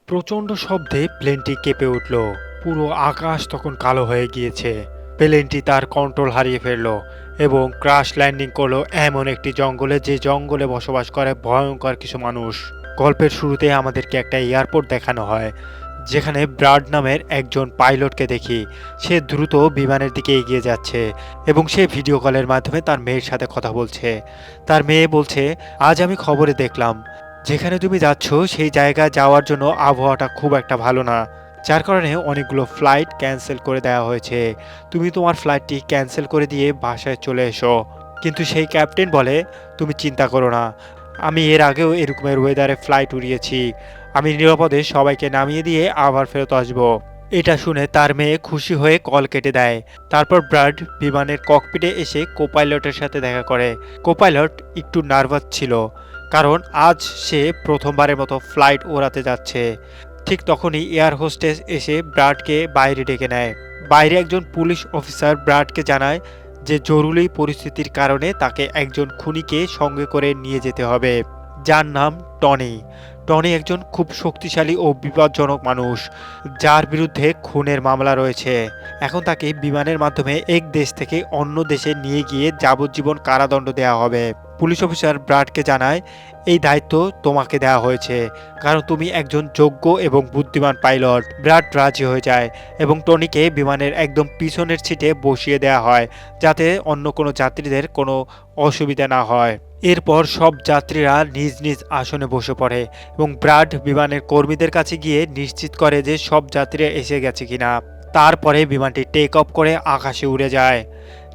প্রচণ্ড শব্দে প্লেনটি কেঁপে উঠল। পুরো আকাশ তখন কালো হয়ে গিয়েছে। প্লেনটি তার কন্ট্রোল হারিয়ে ফেলল এবং ক্র্যাশ ল্যান্ডিং করলো এমন একটি জঙ্গলে, যে জঙ্গলে বসবাস করে ভয়ঙ্কর কিছু মানুষ। গল্পের শুরুতে আমাদেরকে একটা এয়ারপোর্ট দেখানো হয়, যেখানে ব্রাড নামের একজন পাইলটকে দেখি। সে দ্রুত বিমানের দিকে এগিয়ে যাচ্ছে এবং সে ভিডিও কলের মাধ্যমে তার মেয়ের সাথে কথা বলছে। তার মেয়ে বলছে, আজ আমি খবরে দেখলাম যেখানে তুমি যাচ্ছ সেই জায়গায় যাওয়ার জন্য আবহাওয়াটা খুব একটা ভালো না, যার কারণে অনেকগুলো ফ্লাইট ক্যান্সেল করে দেওয়া হয়েছে। তুমি তোমার ফ্লাইটটি ক্যান্সেল করে দিয়ে বাসায় চলে এসো। কিন্তু সেই ক্যাপ্টেন বলে, তুমি চিন্তা করো না, আমি এর আগেও এরকমের ওয়েদারে ফ্লাইট উড়িয়েছি। আমি নিরাপদে সবাইকে নামিয়ে দিয়ে আবার ফেরত আসবো। এটা শুনে তার মেয়ে খুশি হয়ে কল কেটে দেয়। তারপর ব্রাড বিমানের ককপিটে এসে কোপাইলটের সাথে দেখা করে। কোপাইলট একটু নার্ভাস ছিল, কারণ আজ সে প্রথমবারের মতো ফ্লাইট ওড়াতে যাচ্ছে। ঠিক তখনই এয়ার হোস্টেস এসে ব্রাডকে বাইরে ডেকে নেয়। বাইরে একজন পুলিশ অফিসার ব্রাডকে জানায় যে জরুরি পরিস্থিতির কারণে তাকে একজন খুনিকে সঙ্গে করে নিয়ে যেতে হবে, যার নাম টনি। টনি একজন খুব শক্তিশালী ও বিপজ্জনক মানুষ, যার বিরুদ্ধে খুনের মামলা রয়েছে। এখন তাকে বিমানের মাধ্যমে এক দেশ থেকে অন্য দেশে নিয়ে গিয়ে যাবজ্জীবন কারাদণ্ড দেওয়া হবে। পুলিশ অফিসার ব্রাডকে জানায়, এই দায়িত্ব তোমাকে দেওয়া হয়েছে, কারণ তুমি একজন যোগ্য এবং বুদ্ধিমান পাইলট। ব্রাড রাজি হয়ে যায় এবং টনিকে বিমানের একদম পিছনের সিটে বসিয়ে দেওয়া হয়, যাতে অন্য কোনো যাত্রীদের কোনো অসুবিধা না হয়। এরপর সব যাত্রীরা নিজ নিজ আসনে বসে পড়ে এবং ব্রাড বিমানের কর্মীদের কাছে গিয়ে নিশ্চিত করে যে সব যাত্রীরা এসে গেছে কিনা। তারপরে বিমানটি টেক অফ করে আকাশে উড়ে যায়।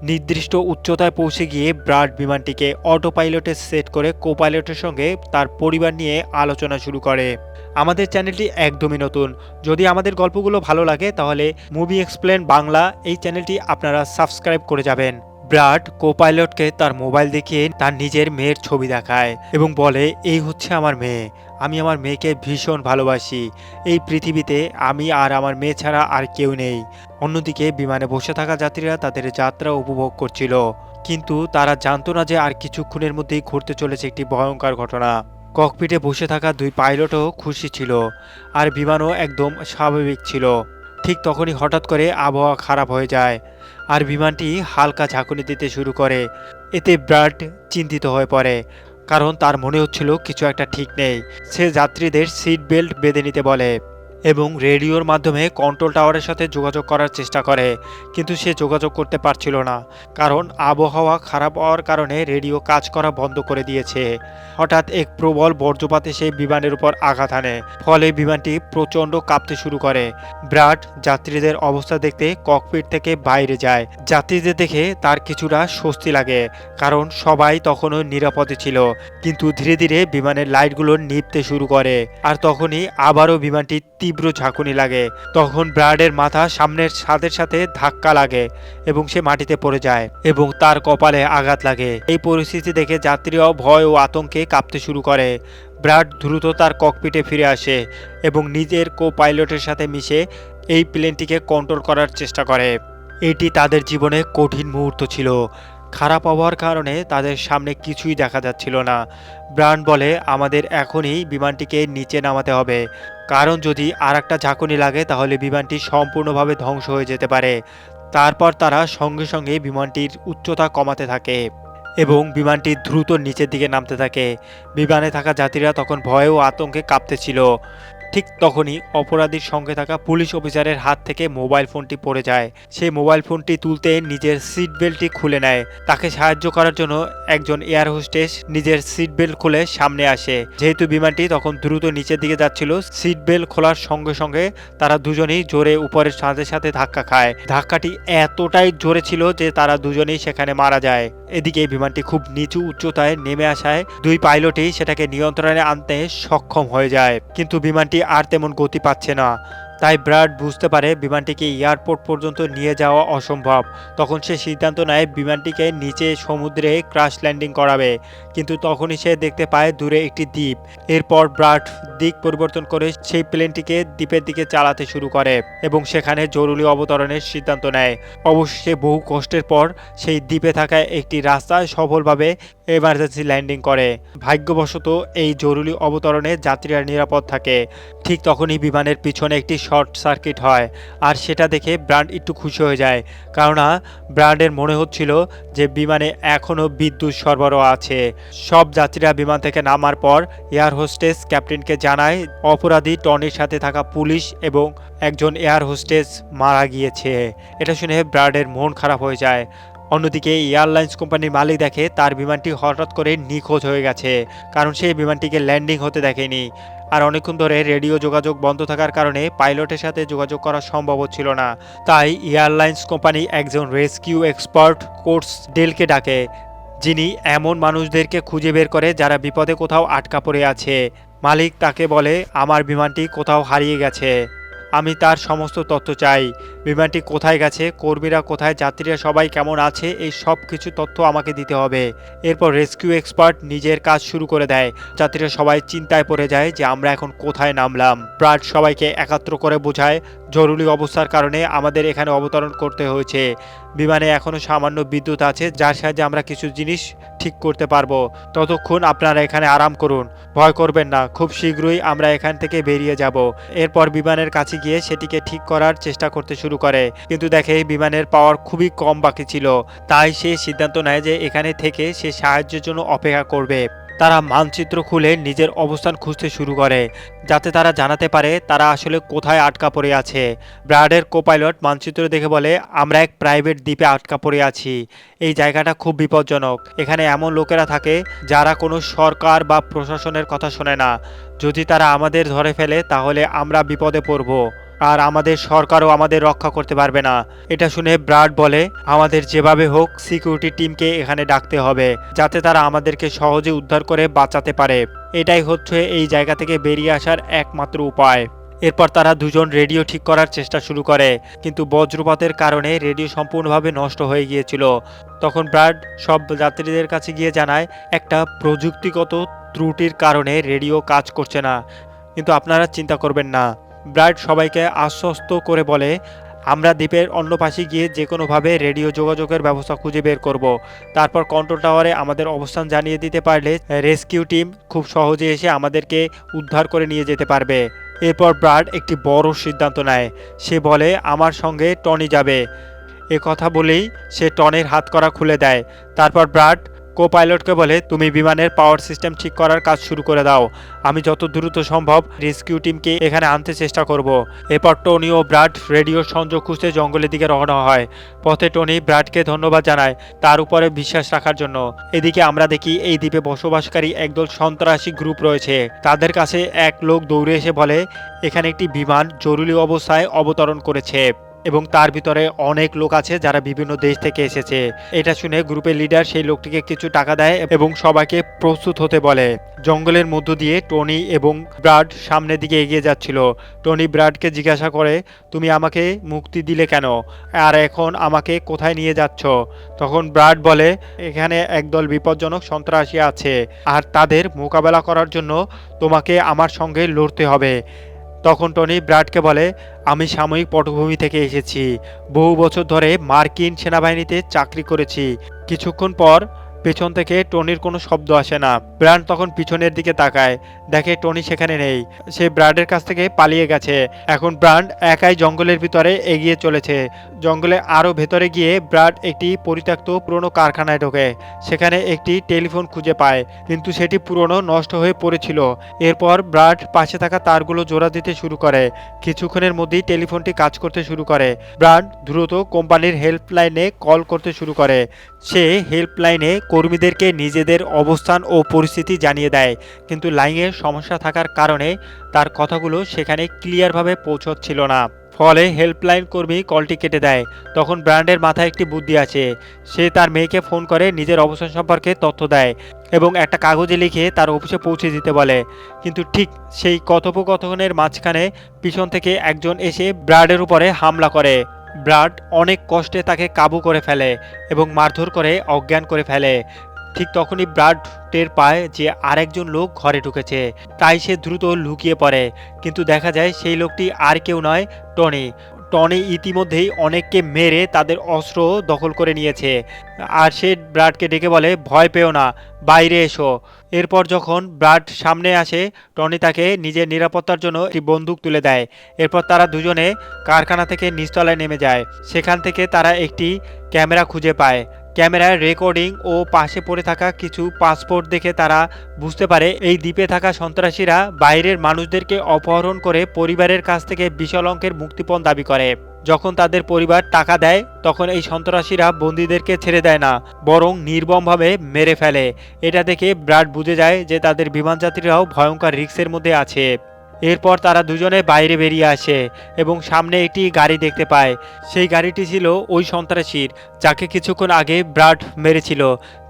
নির্দিষ্ট উচ্চতায় পৌঁছে গিয়ে ব্রাড বিমানটিকে অটো পাইলটে সেট করে কোপাইলটের সঙ্গে তার পরিবার নিয়ে আলোচনা শুরু করে। আমাদের চ্যানেলটি একদমই নতুন। যদি আমাদের গল্পগুলো ভালো লাগে তাহলে মুভি এক্সপ্লেন বাংলা এই চ্যানেলটি আপনারা সাবস্ক্রাইব করে যাবেন। ব্রাড কোপাইলটকে তার মোবাইল দেখিয়ে তার নিজের মেয়ের ছবি দেখায় এবং বলে, এই হচ্ছে আমার মেয়ে। আমি আমার মেয়েকে ভীষণ ভালোবাসি। এই পৃথিবীতে আমি আর আমার মেয়ে ছাড়া আর কেউ নেই। অন্যদিকে বিমানে বসে থাকা যাত্রীরা তাদের যাত্রা উপভোগ করছিল, কিন্তু তারা জানতো না যে আর কিছুক্ষণের মধ্যেই ঘটতে চলেছে একটি ভয়ঙ্কর ঘটনা। ককপিটে বসে থাকা দুই পাইলটও খুশি ছিল, আর বিমানও একদম স্বাভাবিক ছিল। ঠিক তখনই হঠাৎ করে আবহাওয়া খারাপ হয়ে যায় আর বিমানটি হালকা ঝাঁকুনি দিতে শুরু করে। এতে ব্রাড চিন্তিত হয়ে পড়ে, কারণ তার মনে হচ্ছিল কিছু একটা ঠিক নেই। সে যাত্রীদের সিট বেল্ট বেঁধে নিতে বলে এবং রেডিওর মাধ্যমে কন্ট্রোল টাওয়ারের সাথে যোগাযোগ করার চেষ্টা করে, কিন্তু সে যোগাযোগ করতে পারছিল না, কারণ আবহাওয়া খারাপ হওয়ার কারণে রেডিও কাজ করা বন্ধ করে দিয়েছে। হঠাৎ এক প্রবল বজ্রপাত এসে বিমানের উপর আঘাত হানে, ফলে বিমানটি প্রচণ্ড কাঁপতে শুরু করে। ব্রাড যাত্রীদের অবস্থা দেখতে ককপিট থেকে বাইরে যায়। যাত্রীদের দেখে তার কিছুটা স্বস্তি লাগে, কারণ সবাই তখনও নিরাপদে ছিল। কিন্তু ধীরে ধীরে বিমানের লাইটগুলো নিভতে শুরু করে, আর তখনই আবারও বিমানটি তীব্র ঝাঁকুনি লাগে। তখন ব্রাডের মাথা সামনের ছাদের সাথে ধাক্কা লাগে এবং সে মাটিতে পড়ে যায় এবং তার কপালে আঘাত লাগে। এই পরিস্থিতি দেখে যাত্রীরাও ভয় ও আতঙ্কে কাঁপতে শুরু করে। ব্রাড দ্রুত তার ককপিটে ফিরে আসে এবং নিজের কো পাইলটের সাথে মিশে এই প্লেনটিকে কন্ট্রোল করার চেষ্টা করে। এটি তাদের জীবনে কঠিন মুহূর্ত ছিল। খারাপ আবহাওয়ার কারণে তাদের সামনে কিছুই দেখা যাচ্ছিল না। ব্রান্ড বলে, আমাদের এখনই বিমানটিকে নিচে নামাতে হবে, কারণ যদি আর একটা ঝাঁকুনি লাগে তাহলে বিমানটি সম্পূর্ণভাবে ধ্বংস হয়ে যেতে পারে। তারপর তারা সঙ্গে সঙ্গে বিমানটির উচ্চতা কমাতে থাকে এবং বিমানটি দ্রুত নিচের দিকে নামতে থাকে। বিমানে থাকা যাত্রীরা তখন ভয়ে ও আতঙ্কে কাঁপতেছিল। ঠিক তখনই অপরাধীর সঙ্গে থাকা পুলিশ অফিসারের হাত থেকে মোবাইল ফোনটি পড়ে যায়। সে মোবাইল ফোনটি তুলতে নিজের সিট বেল্টটি খুলে নেয়। তাকে সাহায্য করার জন্য একজন এয়ার হোস্টেস নিজের সিট বেল্ট খুলে সামনে আসে। যেহেতু বিমানটি তখন দ্রুত নিচের দিকে যাচ্ছিল, সিট বেল্ট খোলার সঙ্গে সঙ্গে তারা দুজনেই জোরে উপরের ছাদের সাথে ধাক্কা খায়। ধাক্কাটি এতটাই জোরে ছিল যে তারা দুজনেই সেখানে মারা যায়। এদিকে বিমানটি খুব নিচু উচ্চতায় নেমে আসায় দুই পাইলটই সেটাকে নিয়ন্ত্রণে আনতে সক্ষম হয়ে যায়, কিন্তু বিমানটি আর তেমন গতি পাচ্ছে না। তাই ব্রাড বুঝতে পারে বিমানটিকে এয়ারপোর্ট পর্যন্ত নিয়ে যাওয়া অসম্ভব। তখন সে সিদ্ধান্ত নেয় বিমানটিকে নিচে সমুদ্রে ক্র্যাশ ল্যান্ডিং করাবে। কিন্তু তখনই সে দেখতে পায় দূরে একটি দ্বীপ। এরপর ব্রাড দিক পরিবর্তন করে সেই প্লেনটিকে দ্বীপের দিকে চালাতে শুরু করে এবং সেখানে জরুরি অবতরণের সিদ্ধান্ত নেয়। অবশেষে বহু কষ্টের পর সেই দ্বীপে থাকা একটি রাস্তায় সফলভাবে এমার্জেন্সি ল্যান্ডিং করে। ভাগ্যবশত এই জরুরি অবতরণে যাত্রীরা নিরাপদ থাকে। ঠিক তখনই বিমানের পিছনে একটি শর্ট সার্কিট হয়, আর সেটা দেখে ব্রান্ড একটু খুশি হয়ে যায়, কেননা ব্রান্ডের মনে হচ্ছিল যে বিমানে এখনও বিদ্যুৎ সরবরাহ আছে। সব যাত্রীরা বিমান থেকে নামার পর এয়ার হোস্টেস ক্যাপ্টেনকে জানায় অপরাধী টনির সাথে থাকা পুলিশ এবং একজন এয়ার হোস্টেস মারা গিয়েছে। এটা শুনে ব্রান্ডের মন খারাপ হয়ে যায়। অন্যদিকে এয়ারলাইন্স কোম্পানির মালিক দেখে তার বিমানটি হঠাৎ করে নিখোঁজ হয়ে গেছে, কারণ সেই বিমানটিকে ল্যান্ডিং হতে দেখেনি। আর অনেকক্ষণ ধরে রেডিও যোগাযোগ বন্ধ থাকার কারণে পাইলটের সাথে যোগাযোগ করা সম্ভব হচ্ছিল না। তাই এয়ারলাইন্স কোম্পানি একজন রেস্কিউ এক্সপার্ট কোর্স ডেলকে ডাকে, যিনি এমন মানুষদেরকে খুঁজে বের করে যারা বিপদে কোথাও আটকা পড়ে আছে। মালিক তাকে বলে, আমার বিমানটি কোথাও হারিয়ে গেছে, আমি তার সমস্ত তথ্য চাই। বিমানটি কোথায় গেছে, কর্মীরা কোথায়, যাত্রীরা সবাই কেমন আছে, এই সব কিছু তথ্য আমাকে দিতে হবে। এরপর রেস্কিউ এক্সপার্ট নিজের কাজ শুরু করে দেয়। যাত্রীরা সবাই চিন্তায় পড়ে যায় যে আমরা এখন কোথায় নামলাম। ব্রাড সবাইকে একাত্র করে বোঝায় জরুরি অবস্থার কারণে আমাদের এখানে অবতরণ করতে হয়েছে। বিমানে এখনও সামান্য বিদ্যুৎ আছে, যার সাহায্যে আমরা কিছু জিনিস ঠিক করতে পারবো। ততক্ষণ আপনারা এখানে আরাম করুন, ভয় করবেন না, খুব শীঘ্রই আমরা এখান থেকে বেরিয়ে যাব। এরপর বিমানের কাছে গিয়ে সেটিকে ঠিক করার চেষ্টা করতে শুরু করে, কিন্তু দেখে বিমানের পাওয়ার খুবই কম বাকি ছিল। তাই সে সিদ্ধান্ত নেয় যে এখানে থেকে সে সাহায্যের জন্য অপেক্ষা করবে। তারা মানচিত্র খুলে নিজের অবস্থান খুঁজতে শুরু করে, যাতে তারা জানাতে পারে তারা আসলে কোথায় আটকা পড়ে আছে। ব্রাডের কোপাইলট মানচিত্র দেখে বলে, আমরা এক প্রাইভেট দ্বীপে আটকা পড়ে আছি। এই জায়গাটা খুব বিপজ্জনক। এখানে এমন লোকেরা থাকে যারা কোনো সরকার বা প্রশাসনের কথা শোনে না। যদি তারা আমাদের ধরে ফেলে তাহলে আমরা বিপদে পড়ব, আর আমাদের সরকারও আমাদের রক্ষা করতে পারবে না। এটা শুনে ব্রাড বলে, আমাদের যেভাবে হোক সিকিউরিটি টিমকে এখানে ডাকতে হবে, যাতে তারা আমাদেরকে সহজে উদ্ধার করে বাঁচাতে পারে। এটাই হচ্ছে এই জায়গা থেকে বেরিয়ে আসার একমাত্র উপায়। এরপর তারা দুজন রেডিও ঠিক করার চেষ্টা শুরু করে, কিন্তু বজ্রপাতের কারণে রেডিও সম্পূর্ণভাবে নষ্ট হয়ে গিয়েছিল। তখন ব্রাড সব যাত্রীদের কাছে গিয়ে জানায় একটা প্রযুক্তিগত ত্রুটির কারণে রেডিও কাজ করছে না, কিন্তু আপনারা চিন্তা করবেন না। ব্রাড সবাইকে আশ্বস্ত করে বলে, আমরা দ্বীপের অন্য পাশে গিয়ে যে কোনোভাবে রেডিও যোগাযোগের ব্যবস্থা খুঁজে বের করব। তারপর কন্ট্রোল টাওয়ারে আমাদের অবস্থান জানিয়ে দিতে পারলে রেস্কিউ টিম খুব সহজে এসে আমাদেরকে উদ্ধার করে নিয়ে যেতে পারবে। এরপর ব্রাড একটি বড় সিদ্ধান্ত নেয়। সে বলে, আমার সঙ্গে টনি যাবে। এ কথা বলেই সে টনির হাতকড়া খুলে দেয়। তারপর ব্রাড কো পাইলটকে বলে, তুমি বিমানের পাওয়ার সিস্টেম ঠিক করার কাজ শুরু করে দাও। আমি যত দ্রুত সম্ভব রেস্কিউ টিমকে এখানে আনতে চেষ্টা করব। এরপর টনি ও ব্রাড রেডিওর সংযোগ খুঁজতে জঙ্গলের দিকে রওনা হয়। পথে টনি ব্রাডকে ধন্যবাদ জানায় তার উপরে বিশ্বাস রাখার জন্য। এদিকে আমরা দেখি এই দ্বীপে বসবাসকারী একদল সন্ত্রাসী গ্রুপ রয়েছে। তাদের কাছে এক লোক দৌড়ে এসে বলে, এখানে একটি বিমান জরুরি অবস্থায় অবতরণ করেছে এবং তার ভিতরে অনেক লোক আছে যারা বিভিন্ন দেশ থেকে এসেছে। এটা শুনে গ্রুপের লিডার সেই লোকটিকে কিছু টাকা দেয় এবং সবাইকে প্রস্তুত হতে বলে। জঙ্গলের মধ্য দিয়ে টনি এবং ব্রাড সামনের দিকে এগিয়ে যাচ্ছিল। টনি ব্রাডকে জিজ্ঞাসা করে, তুমি আমাকে মুক্তি দিলে কেন, আর এখন আমাকে কোথায় নিয়ে যাচ্ছ? তখন ব্রাড বলে, এখানে একদল বিপজ্জনক সন্ত্রাসী আছে, আর তাদের মোকাবেলা করার জন্য তোমাকে আমার সঙ্গে লড়তে হবে। তখন টনি ব্রাডকে বলে, আমি সাময়িক পটভূমি থেকে এসেছি, বহু বছর ধরে মার্কিন সেনাবাহিনীতে চাকরি করেছি। কিছুক্ষণ পর পেছন থেকে টনির কোনো শব্দ আসে না। ব্রাড তখন পিছনের দিকে তাকায়, দেখে টনি সেখানে নেই, সে ব্রাডের কাছ থেকে পালিয়ে গেছে। এখন ব্রাড একাই জঙ্গলের ভিতরে এগিয়ে চলেছে। জঙ্গলে আরও ভেতরে গিয়ে ব্রাড একটি পরিত্যক্ত পুরনো কারখানায় ঢোকে। সেখানে একটি টেলিফোন খুঁজে পায়, কিন্তু সেটি পুরনো, নষ্ট হয়ে পড়েছিল। এরপর ব্রাড পাশে থাকা তারগুলো জোড়া দিতে শুরু করে। কিছুক্ষণের মধ্যেই টেলিফোনটি কাজ করতে শুরু করে। ব্রাড দ্রুত কোম্পানির হেল্পলাইনে কল করতে শুরু করে। সে হেল্পলাইনে কর্মীদেরকে নিজেদের অবস্থান ও পরিস্থিতি জানিয়ে দেয়, কিন্তু লাইনের সমস্যা থাকার কারণে তার কথাগুলো সেখানে ক্লিয়ারভাবে পৌঁছচ্ছিল না। ফলে হেল্পলাইন কর্মী কলটি কেটে দেয়। তখন ব্রান্ডের মাথায় একটি বুদ্ধি আসে। সে তার মেয়েকে ফোন করে নিজের অবস্থান সম্পর্কে তথ্য দেয় এবং একটা কাগজে লিখে তার অফিসে পৌঁছে দিতে বলে। কিন্তু ঠিক সেই কথোপকথনের মাঝখানে পিছন থেকে একজন এসে ব্রাডের উপরে হামলা করে। ব্রাড অনেক কষ্টে তাকে কাবু করে ফেলে এবং মারধর করে অজ্ঞান করে ফেলে। ঠিক তখনই ব্রাড টের পায় যে আরেকজন লোক ঘরে ঢুকেছে। তাই সে দ্রুত লুকিয়ে পড়ে, কিন্তু দেখা যায় সেই লোকটি আর কেউ নয়, টনি। টনি ইতিমধ্যেই অনেককে মেরে তাদের অস্ত্র দখল করে নিয়েছে। আর সে ব্রাডকে ডেকে বলে, ভয় পেও না, বাইরে এসো। এরপর যখন ব্রাড সামনে আসে, টনি তাকে নিজের নিরাপত্তার জন্য একটি বন্দুক তুলে দেয়। এরপর তারা দুজনে কারখানা থেকে নিচতলায় নেমে যায়। সেখান থেকে তারা একটি ক্যামেরা খুঁজে পায়। ক্যামেরার রেকর্ডিং ও পাশে পড়ে থাকা কিছু পাসপোর্ট দেখে তারা বুঝতে পারে এই দ্বীপে থাকা সন্ত্রাসীরা বাইরের মানুষদেরকে অপহরণ করে পরিবারের কাছ থেকে বিশাল অঙ্কের মুক্তিপণ দাবি করে। যখন তাদের পরিবার টাকা দেয় তখন এই সন্ত্রাসীরা বন্দীদেরকে ছেড়ে দেয় না, বরং নির্মমভাবে মেরে ফেলে। এটা দেখে ব্রাড বুঝে যায় যে তাদের বিমানযাত্রীরাও ভয়ঙ্কর রিস্কের মধ্যে আছে। এরপর তারা দুজনে বাইরে বেরিয়ে আসে এবং সামনে একটি গাড়ি দেখতে পায়। সেই গাড়িটি ছিল ওই সন্ত্রাসীর যাকে কিছুক্ষণ আগে ব্রাড মেরেছিল।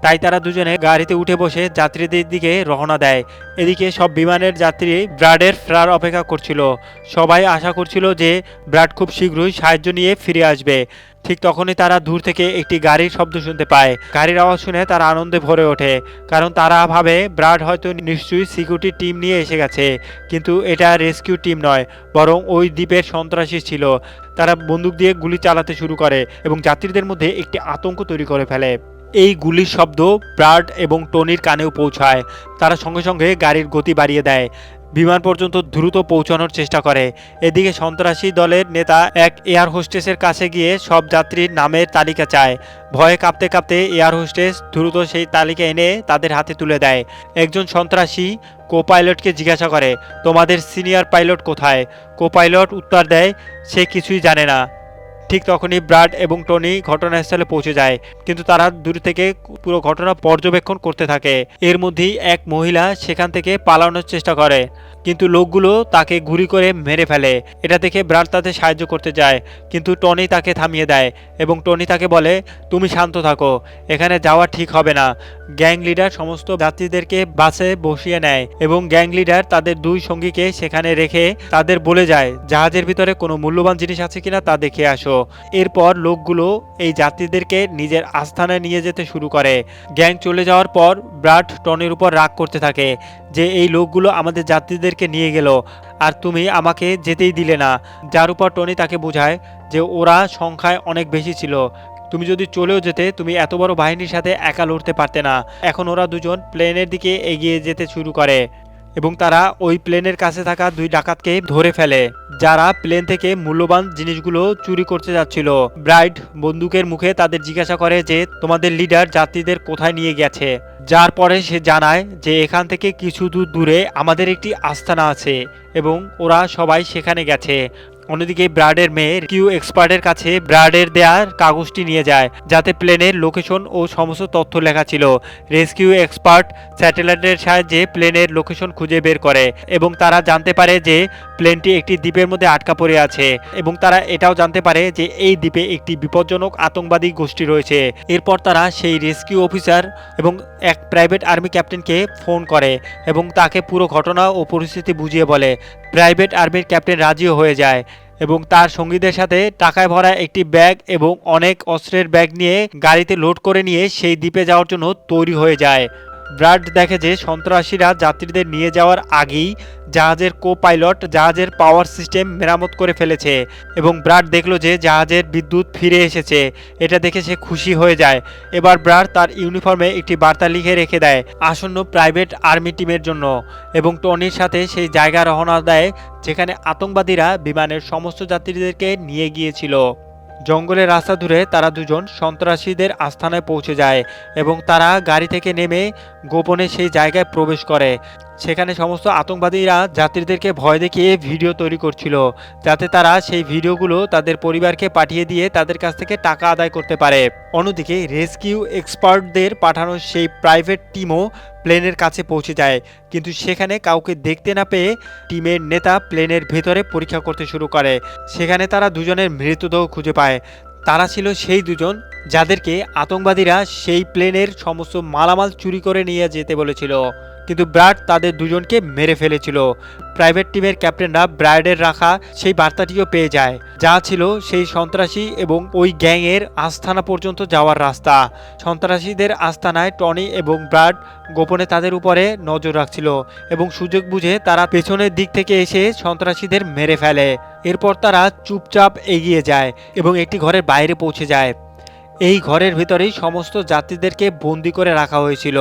তাই তারা দুজনে গাড়িতে উঠে বসে যাত্রীদের দিকে রওনা দেয়। এদিকে সব বিমানের যাত্রী ব্রাডের ফেরার অপেক্ষা করছিল। সবাই আশা করছিল যে ব্রাড খুব শীঘ্রই সাহায্য নিয়ে ফিরে আসবে। ঠিক তখনই তারা দূর থেকে একটি গাড়ির শব্দ শুনতে পায়। গাড়ির আওয়াজ শুনে তারা আনন্দে ভরে ওঠে, কারণ তারা ভাবে ব্রাড হয়তো নিশ্চয়ই সিকিউরিটি টিম নিয়ে এসে গেছে। কিন্তু এটা রেস্কিউ টিম নয়, বরং ওই দ্বীপের সন্ত্রাসী ছিল। তারা বন্দুক দিয়ে গুলি চালাতে শুরু করে এবং যাত্রীদের মধ্যে একটি আতঙ্ক তৈরি করে ফেলে। এই গুলির শব্দ ব্রাড এবং টনির কানেও পৌঁছায়। তারা সঙ্গে সঙ্গে গাড়ির গতি বাড়িয়ে দেয়, বিমান পর্যন্ত দ্রুত পৌঁছানোর চেষ্টা করে। এদিকে সন্ত্রাসী দলের নেতা এক এয়ার হোস্টেসের কাছে গিয়ে সব যাত্রীর নামের তালিকা চায়। ভয়ে কাঁপতে কাঁপতে এয়ার হোস্টেস দ্রুত সেই তালিকা এনে তাদের হাতে তুলে দেয়। একজন সন্ত্রাসী কো পাইলটকে জিজ্ঞাসা করে, তোমাদের সিনিয়র পাইলট কোথায়? কো পাইলট উত্তর দেয়, সে কিছুই জানে না। ঠিক তখনই ব্রাড এবং টনি ঘটনাস্থলে পৌঁছে যায়, কিন্তু তারা দূর থেকে পুরো ঘটনা পর্যবেক্ষণ করতে থাকে। এর মধ্যেই এক মহিলা সেখান থেকে পালানোর চেষ্টা করে, কিন্তু লোকগুলো তাকে গুলি করে মেরে ফেলে। এটা দেখে ব্রাড তাদের সাহায্য করতে যায়, কিন্তু টনি তাকে থামিয়ে দেয় এবং টনি তাকে বলে, তুমি শান্ত থাকো, এখানে যাওয়া ঠিক হবে না। গ্যাং লিডার সমস্ত যাত্রীদেরকে বাসে বসিয়ে নেয় এবং গ্যাং লিডার তাদের দুই সঙ্গীকে সেখানে রেখে তাদের বলে যায় জাহাজের ভিতরে কোনো মূল্যবান জিনিস আছে কিনা তা দেখে আসো। এরপর লোকগুলো এই যাত্রীদেরকে নিজের আস্থানায় নিয়ে যেতে শুরু করে। গ্যাং চলে যাওয়ার পর ব্রাড টনির উপর রাগ করতে থাকে যে এই লোকগুলো আমাদের যাত্রীদেরকে নিয়ে গেল আর তুমি আমাকে যেতেই দিলে না। যার উপর টনি তাকে বোঝায় যে ওরা সংখ্যায় অনেক বেশি ছিল, তুমি যদি চলেও যেতে তুমি এত বড় বাহিনীর সাথে একা লড়তে পারতে না। এখন ওরা দুজন প্লেনের দিকে এগিয়ে যেতে শুরু করে এবং তারা ওই প্লেনের কাছে থাকা দুই ডাকাতকে ধরে ফেলে, যারা প্লেন থেকে মূল্যবান জিনিসগুলো চুরি করতে যাচ্ছিল। ব্রাইড বন্দুকের মুখে তাদের জিজ্ঞাসা করে যে তোমাদের লিডার যাত্রীদের কোথায় নিয়ে গেছে। যার পরে সে জানায় যে এখান থেকে কিছু দূর দূরে আমাদের একটি আস্তানা আছে এবং ওরা সবাই সেখানে গেছে। অন্যদিকে ব্রাডের মেয়ে কিউ এক্সপার্টের কাছে ব্রাডের দেয়ার কাগজটি নিয়ে যায়, যাতে প্লেনের লোকেশন ও সমস্ত তথ্য লেখা ছিল। রেস্কিউ এক্সপার্ট স্যাটেলাইটের সাহায্যে প্লেনের লোকেশন খুঁজে বের করে এবং তারা জানতে পারে যে প্লেনটি একটি দ্বীপের মধ্যে আটকা পড়ে আছে এবং তারা এটাও জানতে পারে যে এই দ্বীপে একটি বিপজ্জনক আতঙ্কবাদী গোষ্ঠী রয়েছে। এরপর তারা সেই রেস্কিউ অফিসার এবং এক প্রাইভেট আর্মি ক্যাপ্টেনকে ফোন করে এবং তাকে পুরো ঘটনা ও পরিস্থিতি বুঝিয়ে বলে। প্রাইভেট আর্মির ক্যাপ্টেন রাজিও হয়ে যায় এবং তার সঙ্গীদের সাথে টাকায় ভরা একটি ব্যাগ এবং অনেক অস্ত্রের ব্যাগ নিয়ে গাড়িতে লোড করে নিয়ে সেই দ্বীপে যাওয়ার জন্য তৈরি হয়ে যায়। ব্রাড দেখে যে সন্ত্রাসীরা যাত্রীদের নিয়ে যাওয়ার আগেই জাহাজের কো পাইলট জাহাজের পাওয়ার সিস্টেম মেরামত করে ফেলেছে এবং ব্রাড দেখলো যে জাহাজের বিদ্যুৎ ফিরে এসেছে। এটা দেখে সে খুশি হয়ে যায়। এবার ব্রাড তার ইউনিফর্মে একটি বার্তা লিখে রেখে দেয় আসন্ন প্রাইভেট আর্মি টিমের জন্য এবং টনির সাথে সেই জায়গা রওনা দেয় যেখানে আতঙ্কবাদীরা বিমানের সমস্ত যাত্রীদেরকে নিয়ে গিয়েছিল। জঙ্গলের রাস্তা ধরে তারা দুজন সন্ত্রাসীদের আস্তানায় পৌঁছে যায় এবং তারা গাড়ি থেকে নেমে গোপনে সেই জায়গায় প্রবেশ করে। সেখানে সমস্ত আতঙ্কবাদীরা যাত্রীদেরকে ভয় দেখিয়ে ভিডিও তৈরি করছিল, যাতে তারা সেই ভিডিওগুলো তাদের পরিবারকে পাঠিয়ে দিয়ে তাদের কাছ থেকে টাকা আদায় করতে পারে। অন্যদিকে রেস্কিউ এক্সপার্টদের পাঠানো সেই প্রাইভেট টিমও প্লেনের কাছে পৌঁছে যায়, কিন্তু সেখানে কাউকে দেখতে না পেয়ে টিমের নেতা প্লেনের ভেতরে পরীক্ষা করতে শুরু করে। সেখানে তারা দুজনের মৃতদেহ খুঁজে পায়। তারা ছিল সেই দুজন যাদেরকে আতঙ্কবাদীরা সেই প্লেনের সমস্ত মালামাল চুরি করে নিয়ে যেতে বলেছিল, কিন্তু ব্রাড তাদের দুজনকে মেরে ফেলেছিল। প্রাইভেট টিমের ক্যাপ্টেনরা ব্রাডের রাখা সেই বার্তাটিও পেয়ে যায়, যা ছিল সেই সন্ত্রাসী এবং ওই গ্যাংয়ের আস্তানা পর্যন্ত যাওয়ার রাস্তা। সন্ত্রাসীদের আস্তানায় টনি এবং ব্রাড গোপনে তাদের উপরে নজর রাখছিল এবং সুযোগ বুঝে তারা পেছনের দিক থেকে এসে সন্ত্রাসীদের মেরে ফেলে। এরপর তারা চুপচাপ এগিয়ে যায় এবং একটি ঘরের বাইরে পৌঁছে যায়। এই ঘরের ভিতরেই সমস্ত যাত্রীদেরকে বন্দি করে রাখা হয়েছিল।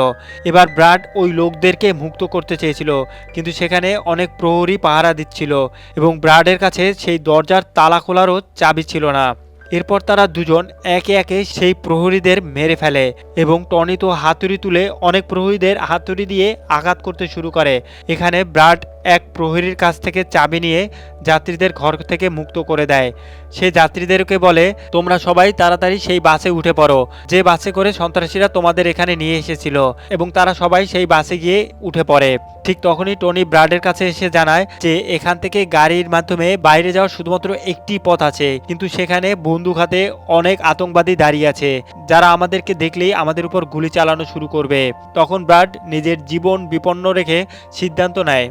এবার ব্রাড ওই লোকদেরকে মুক্ত করতে চেয়েছিল, কিন্তু সেখানে অনেক প্রহরী পাহারা দিচ্ছিল এবং ব্রাডের কাছে সেই দরজার তালা খোলারও চাবি ছিল না। এরপর তারা দুজন একে একে সেই প্রহরীদের মেরে ফেলে এবং টনি তো হাতুড়ি তুলে অনেক প্রহরীদের হাতুড়ি দিয়ে আঘাত করতে শুরু করে। এখানে ব্রাড এক প্রহরীর কাছ থেকে চাবি নিয়ে যাত্রীদের ঘর থেকে মুক্ত করে দেয়। সে যাত্রীদেরকে বলে, তোমরা সবাই তাড়াতাড়ি সেই বাসে উঠে পড়ো যে বাসে করে সন্ত্রাসীরা তোমাদের এখানে নিয়ে এসেছিল, এবং তারা সবাই সেই বাসে গিয়ে উঠে পড়ে। ঠিক তখনই টনি ব্রাডের কাছে এসে জানায় যে এখান থেকে গাড়ির মাধ্যমে বাইরে যাওয়ার শুধুমাত্র একটি পথ আছে, কিন্তু সেখানে বন্দুক হাতে অনেক আতঙ্কবাদী দাঁড়িয়ে আছে, যারা আমাদেরকে দেখলেই আমাদের উপর গুলি চালানো শুরু করবে। তখন ব্রাড নিজের জীবন বিপন্ন রেখে সিদ্ধান্ত নেয়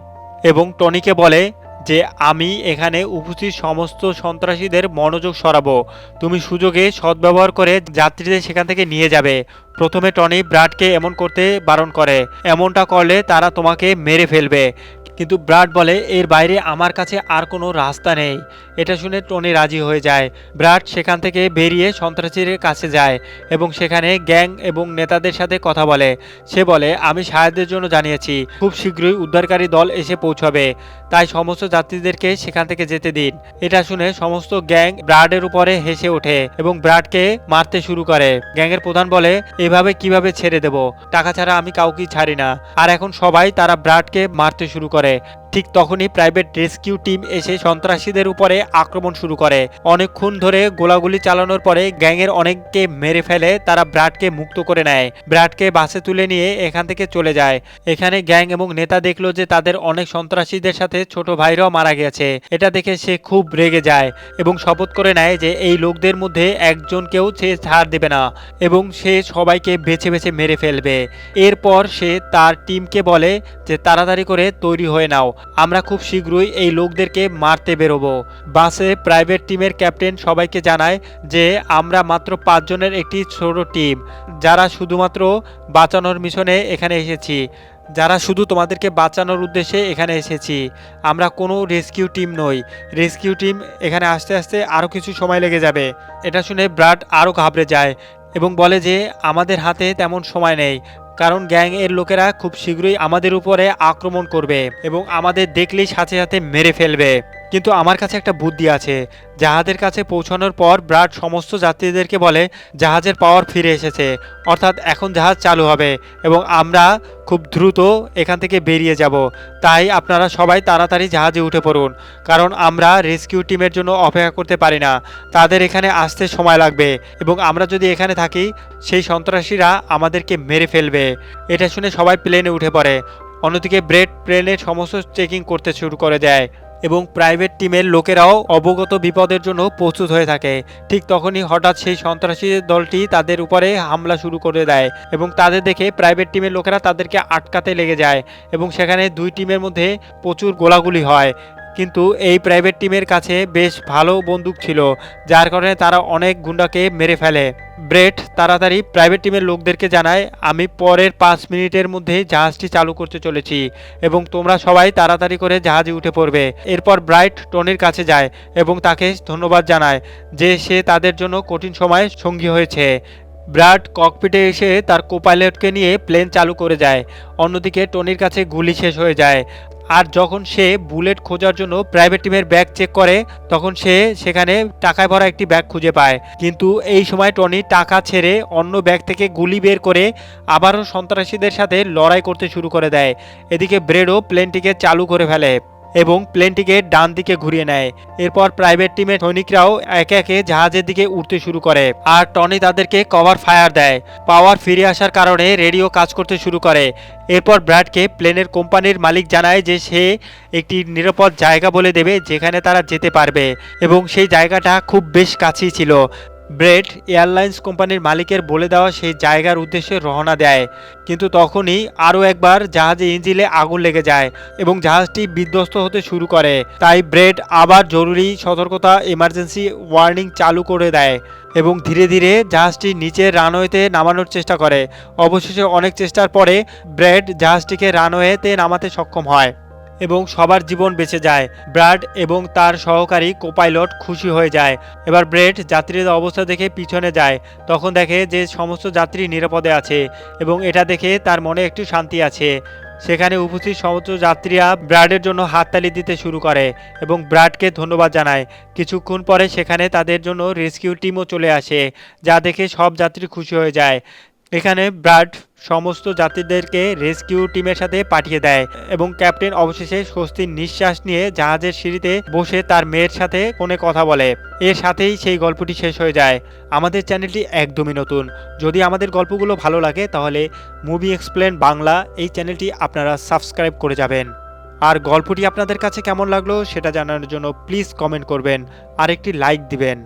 এবং টনিকে বলে যে আমি এখানে উপস্থিত সমস্ত সন্ত্রাসীদের মনোযোগ সরাবো, তুমি সুযোগে সদ্ব্যবহার করে যাত্রীদের সেখান থেকে নিয়ে যাবে। প্রথমে টনি ব্রাডকে এমন করতে বারণ করে, এমনটা করলে তারা তোমাকে মেরে ফেলবে, কিন্তু ব্রাড বলে এর বাইরে আমার কাছে আর কোনো রাস্তা নেই। এটা শুনে টনি রাজি হয়ে যায়। ব্রাড সেখান থেকে বেরিয়ে সন্ত্রাসীদের কাছে যায় এবং সেখানে গ্যাং এবং নেতাদের সাথে কথা বলে। সে বলে, আমি সাহায্যের জন্য জানিয়েছি, খুব শীঘ্রই উদ্ধারকারী দল এসে পৌঁছাবে, তাই সমস্ত যাত্রীদেরকে সেখান থেকে যেতে দিন। এটা শুনে সমস্ত গ্যাং ব্রাডের উপরে হেসে ওঠে এবং ব্রাডকে মারতে শুরু করে। গ্যাংয়ের প্রধান বলে, এভাবে কিভাবে ছেড়ে দেব, টাকা ছাড়া আমি কাউকে ছাড়ি না। আর এখন সবাই তারা ব্রাডকে মারতে শুরু করে। ঠিক তখনই প্রাইভেট রেস্কিউ টিম এসে সন্ত্রাসীদের উপরে আক্রমণ শুরু করে। অনেকক্ষণ ধরে গোলাগুলি চালানোর পরে গ্যাংয়ের অনেককে মেরে ফেলে তারা ব্রাডকে মুক্ত করে নেয়। ব্রাডকে বাসে তুলে নিয়ে এখান থেকে চলে যায়। এখানে গ্যাং এবং নেতা দেখলো যে তাদের অনেক সন্ত্রাসীদের সাথে ছোট ভাইরাও মারা গেছে। এটা দেখে সে খুব রেগে যায় এবং শপথ করে নেয় যে এই লোকদের মধ্যে একজনকেও সে ছাড় দেবে না এবং সে সবাইকে বেছে বেছে মেরে ফেলবে। এরপর সে তার টিমকে বলে যে তাড়াতাড়ি করে তৈরি হয়ে নাও, আমরা খুব শীঘ্রই এই লোকদেরকে মারতে বেরোবো। বাসে প্রাইভেট টিমের ক্যাপ্টেন সবাইকে জানায় যে আমরা মাত্র 5 জনের একটি ছোট টিম, যারা শুধুমাত্র বাঁচানোর মিশনে এখানে এসেছি, যারা শুধু তোমাদেরকে বাঁচানোর উদ্দেশ্যে এখানে এসেছি। আমরা কোনো রেস্কিউ টিম নই। রেস্কিউ টিম এখানে আসতে আসতে আরও কিছু সময় লেগে যাবে। এটা শুনে ব্রাড আরও ঘাবড়ে যায় এবং বলে যে আমাদের হাতে তেমন সময় নেই, কারণ গ্যাং এর লোকেরা খুব শীঘ্রই আমাদের উপরে আক্রমণ করবে এবং আমাদের দেখলেই সাথে সাথে মেরে ফেলবে। কিন্তু আমার কাছে একটা বুদ্ধি আছে। জাহাজের কাছে পৌঁছানোর পর ব্রাড সমস্ত যাত্রীদেরকে বলে জাহাজের পাওয়ার ফিরে এসেছে, অর্থাৎ এখন জাহাজ চালু হবে এবং আমরা খুব দ্রুত এখান থেকে বেরিয়ে যাব। তাই আপনারা সবাই তাড়াতাড়ি জাহাজে উঠে পড়ুন, কারণ আমরা রেস্কিউ টিমের জন্য অপেক্ষা করতে পারি না। তাদের এখানে আসতে সময় লাগবে এবং আমরা যদি এখানে থাকি সেই সন্ত্রাসীরা আমাদেরকে মেরে ফেলবে। এটা শুনে সবাই প্লেনে উঠে পড়ে। অন্যদিকে ব্রেড প্লেনের সমস্ত চেকিং করতে শুরু করে দেয় এবং প্রাইভেট টিমের লোকেরাও অবগত বিপদের জন্য প্রস্তুত হয়ে থাকে। ঠিক তখনই হঠাৎ সেই সন্ত্রাসী দলটি তাদের উপরে হামলা শুরু করে দেয় এবং তাদের দেখে প্রাইভেট টিমের লোকেরা তাদেরকে আটকাতে লেগে যায় এবং সেখানে দুই টিমের মধ্যে প্রচুর গোলাগুলি হয়। কিন্তু এই প্রাইভেট টিমের কাছে বেশ ভালো বন্দুক ছিল, যার কারণে তারা অনেক গুন্ডাকে মেরে ফেলে। ব্রেড তাড়াতাড়ি প্রাইভেট টিমের লোকদেরকে জানায়, আমি পরের 5 মিনিটের মধ্যে জাহাজটি চালু করতে চলেছি এবং তোমরা সবাই তাড়াতাড়ি করে জাহাজে উঠে পড়বে। এরপর ব্রাইট টনির কাছে যায় এবং তাকে ধন্যবাদ জানায় যে সে তাদের জন্য কঠিন সময় সঙ্গী হয়েছে। ব্রাড ককপিটে এসে তার কোপাইলটকে নিয়ে প্লেন চালু করে যায়। অন্যদিকে টনির কাছে গুলি শেষ হয়ে যায়। আর যখন সে বুলেট খোঁজার জন্য প্রাইভেট টিমের ব্যাগ চেক করে, তখন সে সেখানে টাকায় ভরা একটি ব্যাগ খুঁজে পায়। কিন্তু এই সময় টনি টাকা ছেড়ে অন্য ব্যাগ থেকে গুলি বের করে আবারও সন্ত্রাসীদের সাথে লড়াই করতে শুরু করে দেয়। এদিকে ব্রেডও প্লেনটিকে চালু করে ফেলে এবং প্লেনটিকে ডান দিকে ঘুরিয়ে নেয়। এরপর প্রাইভেট টিমের সৈনিকরাও একে একে জাহাজের দিকে উঠতে শুরু করে আর টনি তাদেরকে কভার ফায়ার দেয়। পাওয়ার ফিরে আসার কারণে রেডিও কাজ করতে শুরু করে। এরপর ব্র্যাডকে প্লেনের কোম্পানির মালিক জানায় যে সে একটি নিরাপদ জায়গা বলে দেবে যেখানে তারা যেতে পারবে, এবং সেই জায়গাটা খুব বেশ কাছেই ছিল। ব্রেড এয়ারলাইন্স কোম্পানির মালিকের বলে দেওয়া সেই জায়গার উদ্দেশ্যে রওনা দেয়। কিন্তু তখনই আরও একবার জাহাজে ইঞ্জিনে আগুন লেগে যায় এবং জাহাজটি বিধ্বস্ত হতে শুরু করে। তাই ব্রেড আবার জরুরি সতর্কতা এমার্জেন্সি ওয়ার্নিং চালু করে দেয় এবং ধীরে ধীরে জাহাজটি নিচের রানওয়েতে নামানোর চেষ্টা করে। অবশেষে অনেক চেষ্টার পরে ব্রেড জাহাজটিকে রানওয়েতে নামাতে সক্ষম হয় এবং সবার জীবন বেঁচে যায়। ব্রাড এবং তার সহকারী কোপাইলট খুশি হয়ে যায়। এবার ব্রেড যাত্রীদের অবস্থা দেখে পিছনে যায়। তখন দেখে যে সমস্ত যাত্রী নিরাপদে আছে এবং এটা দেখে তার মনে একটু শান্তি আছে। সেখানে উপস্থিত সমস্ত যাত্রীরা ব্রাডের জন্য হাততালি দিতে শুরু করে এবং ব্রাডকে ধন্যবাদ জানায়। কিছুক্ষণ পরে সেখানে তাদের জন্য রেস্কিউ টিমও চলে আসে, যা দেখে সব যাত্রী খুশি হয়ে যায়। এখানে ব্রাড সমস্ত যাত্রীদেরকে রেস্কিউ টিমের সাথে পাঠিয়ে দেয় এবং ক্যাপ্টেন অবশেষে স্বস্তির নিঃশ্বাস নিয়ে জাহাজের সিঁড়িতে বসে তার মেয়ের সাথে ফোনে কথা বলে। এর সাথেই সেই গল্পটি শেষ হয়ে যায়। আমাদের চ্যানেলটি একদমই নতুন। যদি আমাদের গল্পগুলো ভালো লাগে তাহলে মুভি এক্সপ্লেন বাংলা এই চ্যানেলটি আপনারা সাবস্ক্রাইব করে যাবেন। আর গল্পটি আপনাদের কাছে কেমন লাগলো সেটা জানানোর জন্য প্লিজ কমেন্ট করবেন আর একটি লাইক দিবেন।